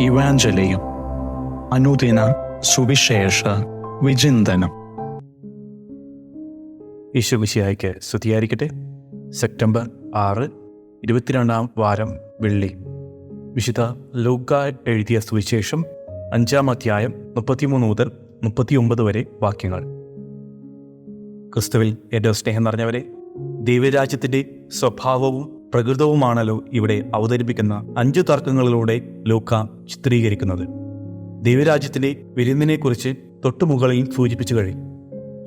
ഇവാഞ്ചലിയും അനുദിന സുവിശേഷ വിചിന്തനം. ഈശോമിശിഹായ്ക്ക് സ്തുതിയായിരിക്കട്ടെ. സെപ്റ്റംബർ 6, 22-ാം വാരം, വെള്ളി. വിശുദ്ധ ലൂക്കാ എഴുതിയ സുവിശേഷം 5-ാം അധ്യായം 33 മുതൽ 39 വരെ വാക്യങ്ങൾ. ക്രിസ്തുവിൽ ഏറ്റവും സ്നേഹം നിറഞ്ഞവരെ, ദൈവരാജ്യത്തിൻ്റെ സ്വഭാവവും പ്രകൃതവുമാണല്ലോ ഇവിടെ അവതരിപ്പിക്കുന്ന 5 തർക്കങ്ങളിലൂടെ ലൂക്ക ചിത്രീകരിക്കുന്നത്. ദൈവരാജ്യത്തിൻ്റെ വിരുന്നിനെക്കുറിച്ച് തൊട്ടുമുകളിൽ സൂചിപ്പിച്ചു കഴിഞ്ഞു.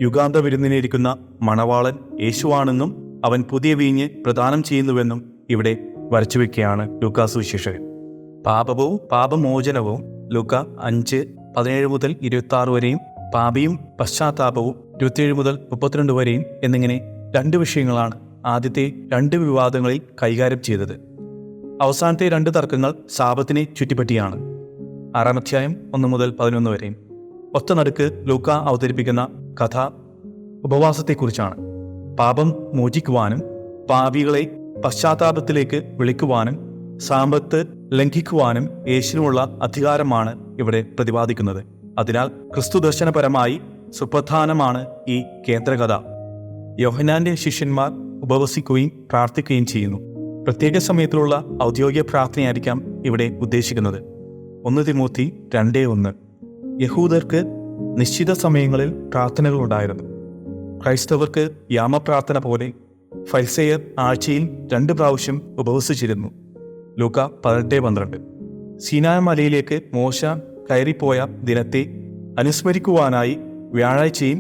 യുഗാന്ത വിരുന്നിനിരിക്കുന്ന മണവാളൻ യേശുവാണെന്നും അവൻ പുതിയ വീഞ്ഞ് പ്രദാനം ചെയ്യുന്നുവെന്നും ഇവിടെ വരച്ചുവെക്കുകയാണ് ലൂക്കാ സുവിശേഷകൻ. പാപവും പാപമോചനവും ലൂക്ക 5:17 മുതൽ 26 വരെയും പാപിയും പശ്ചാത്താപവും 27 മുതൽ 32 വരെയും എന്നിങ്ങനെ 2 വിഷയങ്ങളാണ് ആദ്യത്തെ 2 വിവാദങ്ങളിൽ കൈകാര്യം ചെയ്തത്. അവസാനത്തെ 2 തർക്കങ്ങൾ ശാബത്തിനെ ചുറ്റിപ്പറ്റിയാണ്. 6-ാം അധ്യായം 1 മുതൽ 11 വരെയും. ഒത്ത നടുക്ക് ലൂക്ക അവതരിപ്പിക്കുന്ന കഥ ഉപവാസത്തെക്കുറിച്ചാണ്. പാപം മോചിക്കുവാനും പാപികളെ പശ്ചാത്താപത്തിലേക്ക് വിളിക്കുവാനും സാമ്പത്ത് ലംഘിക്കുവാനും യേശുവിനുള്ള അധികാരമാണ് ഇവിടെ പ്രതിപാദിക്കുന്നത്. അതിനാൽ ക്രിസ്തു ദർശനപരമായി സുപ്രധാനമാണ് ഈ കേന്ദ്രകഥ. യോഹന്നാന്റെ ശിഷ്യന്മാർ ഉപവസിക്കുകയും പ്രാർത്ഥിക്കുകയും ചെയ്യുന്നു. പ്രത്യേക സമയത്തിലുള്ള ഔദ്യോഗിക പ്രാർത്ഥനയായിരിക്കാം ഇവിടെ ഉദ്ദേശിക്കുന്നത്. 1 തിമോത്തി 2:1. യഹൂദർക്ക് നിശ്ചിത സമയങ്ങളിൽ പ്രാർത്ഥനകളുണ്ടായിരുന്നു. ക്രൈസ്തവർക്ക് യാമപ്രാർത്ഥന പോലെ ഫരിസേയർ ആഴ്ചയിൽ 2 പ്രാവശ്യം ഉപവസിച്ചിരുന്നു. ലൂക്ക 18:12. സീനായ് മലയിലേക്ക് മോശ കയറിപ്പോയ ദിനത്തെ അനുസ്മരിക്കുവാനായി വ്യാഴാഴ്ചയും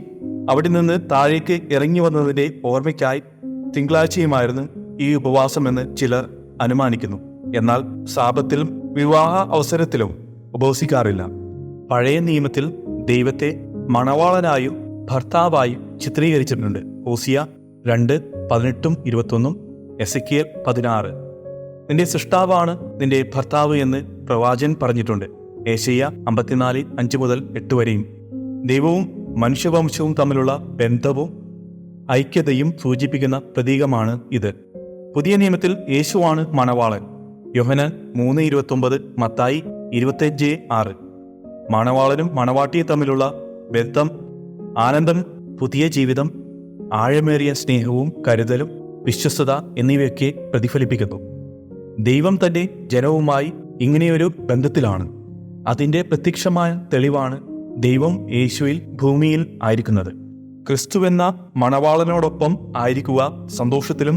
അവിടെ നിന്ന് താഴേക്ക് ഇറങ്ങി വന്നതിൻ്റെ ഓർമ്മയ്ക്കായി തിങ്കളാഴ്ചയുമായിരുന്നു ഈ ഉപവാസമെന്ന് ചിലർ അനുമാനിക്കുന്നു. എന്നാൽ സാബത്തിലും വിവാഹ അവസരത്തിലും ഉപവസിക്കാറില്ല. പഴയ നിയമത്തിൽ ദൈവത്തെ മണവാളനായും ഭർത്താവായും ചിത്രീകരിച്ചിട്ടുണ്ട്. ഹോസിയ 2:18-21, എസെക്കിയേൽ 16. നിന്റെ സൃഷ്ടാവാണ് നിന്റെ ഭർത്താവ് എന്ന് പ്രവാചകൻ പറഞ്ഞിട്ടുണ്ട്. ഏശയ്യ 54:5 മുതൽ 8 വരെയും. ദൈവവും മനുഷ്യവംശവും തമ്മിലുള്ള ബന്ധവും ഐക്യതയും സൂചിപ്പിക്കുന്ന പ്രതീകമാണ് ഇത്. പുതിയ നിയമത്തിൽ യേശുവാണ് മണവാളൻ. യോഹന്നാൻ 3:29, മത്തായി 25:6. മണവാളനും മണവാട്ടിയും തമ്മിലുള്ള ബന്ധം, ആനന്ദം, പുതിയ ജീവിതം, ആഴമേറിയ സ്നേഹവും കരുതലും വിശ്വസ്തത എന്നിവയൊക്കെ പ്രതിഫലിപ്പിക്കുന്നു. ദൈവം തന്റെ ജനവുമായി ഇങ്ങനെയൊരു ബന്ധത്തിലാണ്. അതിൻ്റെ പ്രത്യക്ഷമായ തെളിവാണ് ദൈവം യേശുവിൽ ഭൂമിയിൽ ആയിരിക്കുന്നത്. ക്രിസ്തുവെന്ന മണവാളനോടൊപ്പം ആയിരിക്കുക സന്തോഷത്തിലും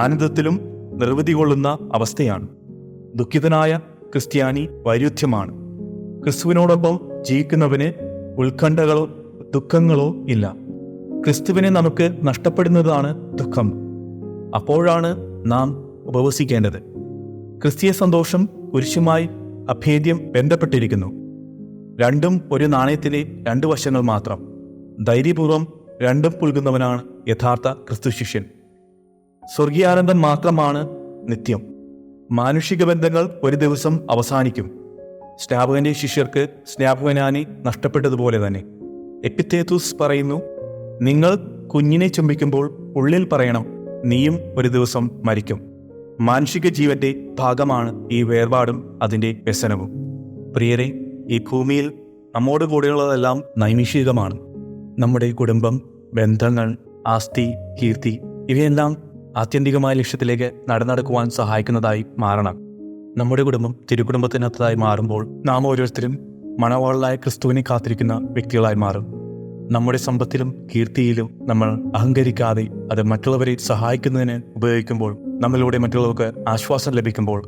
ആനന്ദത്തിലും നിർവൃതി കൊള്ളുന്ന അവസ്ഥയാണ്. ദുഃഖിതനായ ക്രിസ്ത്യാനി വൈരുദ്ധ്യമാണ്. ക്രിസ്തുവിനോടൊപ്പം ജീവിക്കുന്നവന് ഉത്കണ്ഠകളോ ദുഃഖങ്ങളോ ഇല്ല. ക്രിസ്തുവിനെ നമുക്ക് നഷ്ടപ്പെടുന്നതാണ് ദുഃഖം. അപ്പോഴാണ് നാം ഉപവസിക്കേണ്ടത്. ക്രിസ്തീയ സന്തോഷം കുരിശുമായി അഭേദ്യം ബന്ധപ്പെട്ടിരിക്കുന്നു. രണ്ടും ഒരു നാണയത്തിലെ 2 വശങ്ങൾ മാത്രം. ധൈര്യപൂർവ്വം രണ്ടും പുൽകുന്നവനാണ് യഥാർത്ഥ ക്രിസ്തു ശിഷ്യൻ. സ്വർഗീയാനന്ദം മാത്രമാണ് നിത്യം. മാനുഷിക ബന്ധങ്ങൾ ഒരു ദിവസം അവസാനിക്കും. സ്നാപകന്റെ ശിഷ്യർക്ക് സ്നാപകനാനെ നഷ്ടപ്പെട്ടതുപോലെ തന്നെ. എപ്പിത്തേത്തൂസ് പറയുന്നു, നിങ്ങൾ കുഞ്ഞിനെ ചുംബിക്കുമ്പോൾ ഉള്ളിൽ പറയണം, നീയും ഒരു ദിവസം മരിക്കും. മാനുഷിക ജീവന്റെ ഭാഗമാണ് ഈ വേർപാടും അതിൻ്റെ വ്യസനവും. പ്രിയരെ, ഈ ഭൂമിയിൽ നമ്മോട് കൂടെയുള്ളതെല്ലാം നൈമിഷികമാണ്. നമ്മുടെ കുടുംബം, ബന്ധങ്ങൾ, ആസ്തി, കീർത്തി ഇവയെല്ലാം ആത്യന്തികമായ ലക്ഷ്യത്തിലേക്ക് നടക്കുവാൻ സഹായിക്കുന്നതായി മാറണം. നമ്മുടെ കുടുംബം തിരുക്കുടുംബത്തിനകത്തായി മാറുമ്പോൾ നാം ഓരോരുത്തരും മണവാളനായ ക്രിസ്തുവിനെ കാത്തിരിക്കുന്ന വ്യക്തികളായി മാറും. നമ്മുടെ സമ്പത്തിലും കീർത്തിയിലും നമ്മൾ അഹങ്കരിക്കാതെ അത് മറ്റുള്ളവരെ സഹായിക്കുന്നതിന് ഉപയോഗിക്കുമ്പോൾ, നമ്മളിലൂടെ മറ്റുള്ളവർക്ക് ആശ്വാസം ലഭിക്കുമ്പോൾ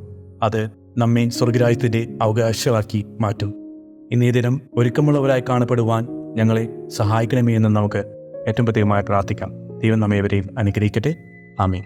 അത് നമ്മെ സ്വർഗരാജ്യത്തിൻ്റെ അവകാശമാക്കി മാറ്റും. ഇന്നീ ദിനം ഒരുക്കമുള്ളവരായി കാണപ്പെടുവാൻ ഞങ്ങളെ സഹായിക്കണമേ എന്ന് നമുക്ക് ഏറ്റവും പ്രത്യേകമായി പ്രാർത്ഥിക്കാം. ദൈവം നമ്മേവരെയും അനുഗ്രഹിക്കട്ടെ. ആമേൻ.